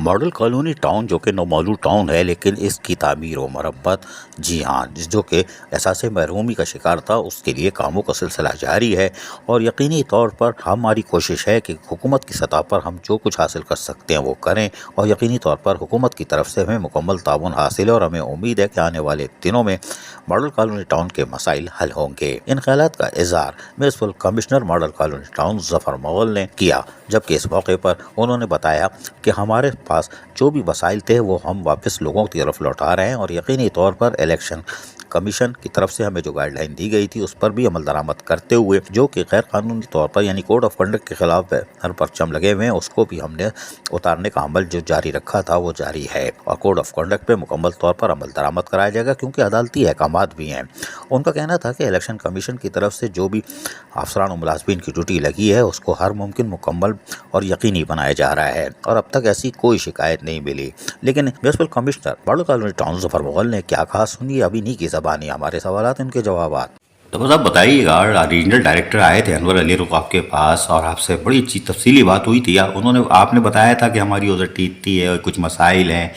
Model colony town जो कि नौमौजूद town है, लेकिन इसकी तामीर व मरम्मत, जी हाँ, जो कि एहसास महरूमी का शिकार था, उसके लिए कामों का सिलसिला जारी है। और यकीनी तौर पर हमारी कोशिश है कि हुकूमत की सतह पर हम जो कुछ हासिल कर सकते हैं वो करें, और यकीनी तौर पर हुकूमत की तरफ से हमें मुकम्मल ताउन हासिल है और हमें उम्मीद है कि आने वाले दिनों में मॉडल कॉलोनी टाउन के मसाइल हल होंगे। इन ख्यालात का इज़हार municipal commissioner model colony town Zafar Mughal ने किया, जबकि इस मौके पर उन्होंने बताया कि हमारे पास जो भी वसाइल थे वो हम वापस लोगों की तरफ लौटा रहे हैं, और यकीनी तौर पर इलेक्शन कमीशन की तरफ से हमें जो गाइडलाइन दी गई थी उस पर भी अमल दरामद करते हुए जो कि गैर कानूनी तौर पर यानी कोड ऑफ कंडक्ट के खिलाफ हर परचम लगे हुए हैं उसको भी हमने उतारने का अमल जो जारी रखा था वो जारी है, और कोड ऑफ कंडक्ट पे मुकम्मल तौर पर अमल दरामद कराया जाएगा, क्योंकि अदालती अहकामात भी हैं। उनका कहना था कि इलेक्शन कमीशन की तरफ से जो भी अफसरान और मुलाजमीन की ड्यूटी लगी है उसको हर मुमकिन मुकम्मल और यकीनी बनाया जा रहा है, और अब तक ऐसी कोई शिकायत नहीं मिली। लेकिन municipal commissioner model colony town Zafar Mughal ने क्या कहा, सुनिए अभी नहीं की ज़बानी हमारे सवालात उनके जवाब। तो बस आप बताइएगा, रीजनल डायरेक्टर आए थे अनवर अली रुख आपके पास और आपसे बड़ी अच्छी तफसीली बात हुई थी। आपने बताया था कि हमारी उधर इतनी है, कुछ मसाइल हैं,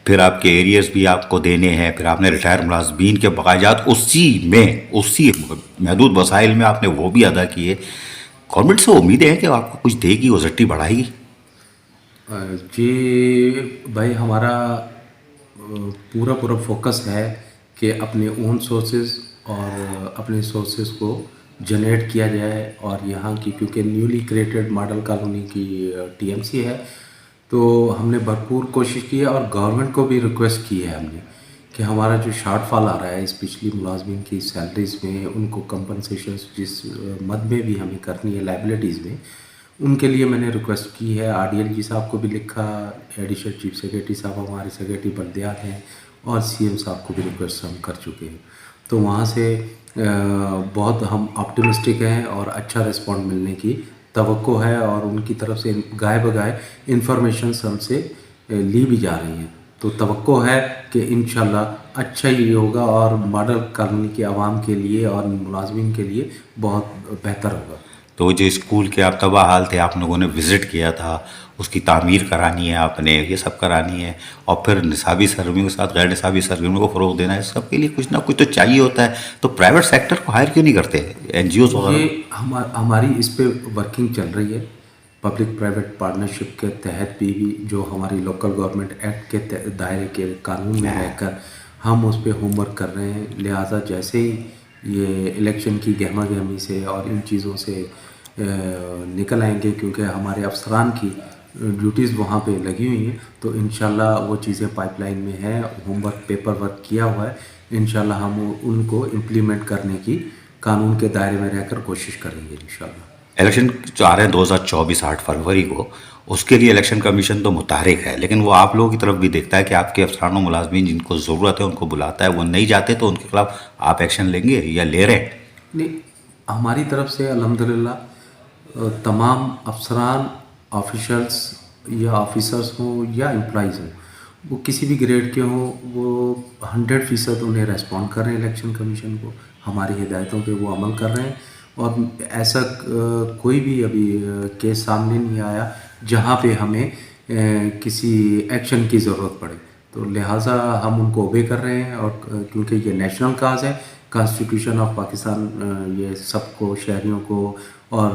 फिर आपके एरियर्स भी आपको देने हैं, फिर आपने रिटायर मुलाजमीन के बकायात उसी महदूद वसाइल में आपने वो भी अदा किए। गवर्नमेंट से उम्मीद है कि आपको कुछ देगी, ओजट्टी बढ़ाएगी? जी भाई, हमारा पूरा पूरा फोकस है कि अपने ओन सोर्सेज और अपने सोर्सेज को जनरेट किया जाए, और यहाँ की क्योंकि न्यूली क्रिएटेड मॉडल कॉलोनी की टीएमसी है, तो हमने भरपूर कोशिश की है और गवर्नमेंट को भी रिक्वेस्ट की है हमने कि हमारा जो शॉर्टफॉल आ रहा है स्पेशली मुलाजमीन की सैलरीज में, उनको कंपनसेशन जिस मद में भी हमें करनी है लाइबिलिटीज़ में, उनके लिए मैंने रिक्वेस्ट की है। आरडीएलजी साहब को भी लिखा, एडिशनल चीफ सेक्रेटरी साहब हमारे सेक्रेटरी बल्दियात हैं, और सीएम साहब को भी रिक्वेस्ट हम कर चुके हैं। तो वहाँ से बहुत हम ऑप्टिमिस्टिक हैं और अच्छा रिस्पॉन्ड मिलने की तवक्को है, और उनकी तरफ से गाय बगाए इंफॉर्मेशन हमसे ली भी जा रही हैं। तो तवक्को है कि इंशाल्लाह अच्छा ही होगा, और मॉडल कॉलोनी के आवाम के लिए और मुलाजमीन के लिए बहुत बेहतर होगा। तो जो स्कूल के आप तबाह हाल थे, आप लोगों ने विज़िट किया था, उसकी तामीर करानी है आपने, ये सब करानी है, और फिर निसाबी सरगर्मियों के साथ गैर निसाबी सरगर्मियों को फ़रोग देना है, सबके लिए कुछ ना कुछ तो चाहिए होता है। तो प्राइवेट सेक्टर को हायर क्यों नहीं करते, एनजीओज़ वगैरह? ये हमारी इस पे वर्किंग चल रही है। पब्लिक प्राइवेट पार्टनरशिप के तहत भी जो हमारी लोकल गवर्नमेंट एक्ट के दायरे के कानून में रहकर हम उस पर होमवर्क कर रहे हैं। लिहाजा जैसे ही ये इलेक्शन की गहमा गहमी से और इन चीज़ों से निकल आएंगे, क्योंकि हमारे अफसरान की ड्यूटीज़ वहाँ पे लगी हुई हैं, तो इंशाल्लाह वो चीज़ें पाइपलाइन में है, होमवर्क पेपर वर्क किया हुआ है। इंशाल्लाह हम उनको इम्प्लीमेंट करने की कानून के दायरे में रहकर कोशिश करेंगे इंशाल्लाह। इलेक्शन जो आ रहे हैं 2024 8 फरवरी को, उसके लिए इलेक्शन कमीशन तो मुतहरिक है, लेकिन वो आप लोगों की तरफ भी देखता है कि आपके अफसरान और मुलाजमीन जिनको ज़रूरत है उनको बुलाता है, वो नहीं जाते तो उनके खिलाफ आप एक्शन लेंगे या ले रहे हैं? नहीं, हमारी तरफ से अल्हम्दुलिल्लाह तमाम अफसरान, ऑफिशल्स या ऑफिसर्स हों या एम्प्लॉइज़ हों, वो किसी भी ग्रेड के हों, वो 100% उन्हें रेस्पॉन्ड कर रहे हैं इलेक्शन कमीशन को, हमारी हिदायतों पे वो अमल कर रहे हैं। और ऐसा कोई भी अभी केस सामने नहीं आया जहाँ पे हमें किसी एक्शन की ज़रूरत पड़े, तो लिहाजा हम उनको ओबे कर रहे हैं। और क्योंकि ये नेशनल काज है, कॉन्स्टिट्यूशन ऑफ पाकिस्तान ये सबको, शहरियों को और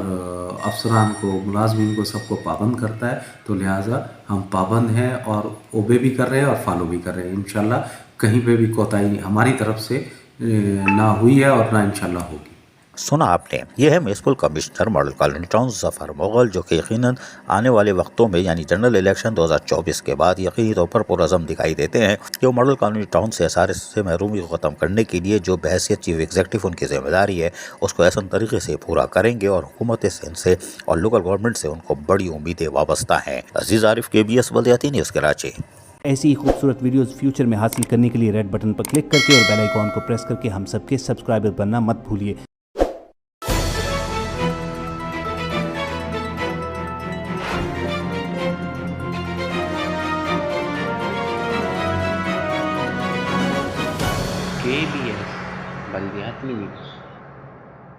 अफसरान को, मुलाजमीन को, सबको पाबंद करता है, तो लिहाजा हम पाबंद हैं और ओबे भी कर रहे हैं और फॉलो भी कर रहे हैं। इंशाल्लाह कहीं पे भी कोताही हमारी तरफ से ना हुई है और ना इंशाल्लाह होगी। सुना आपने, यह है municipal commissioner model colony town Zafar Mughal, जो कि यकीनन आने वाले वक्तों में यानी जनरल इलेक्शन 2024 के बाद यकीनी तौर पर पुरअज़म दिखाई देते हैं कि वो मॉडल कॉलोनी टाउन से एसार से महरूमी को ख़त्म करने के लिए जो बहैसियत चीफ एग्जीक्यूटिव उनकी जिम्मेदारी है उसको ऐसा तरीके से पूरा करेंगे, और हुकूमत सिंध से और लोकल गवर्नमेंट से उनको बड़ी उम्मीदें वाबस्ता हैं। अजीज़ आरिफ, KBS बल्दियाती न्यूज़, कराची। ऐसी ही खूबसूरत वीडियोस फ्यूचर में हासिल करने के लिए रेड बटन पर क्लिक करके और बेल आइकॉन को प्रेस करके हम सबके सब्सक्राइबर बनना मत भूलिए। KBS बल्दियाती न्यूज़।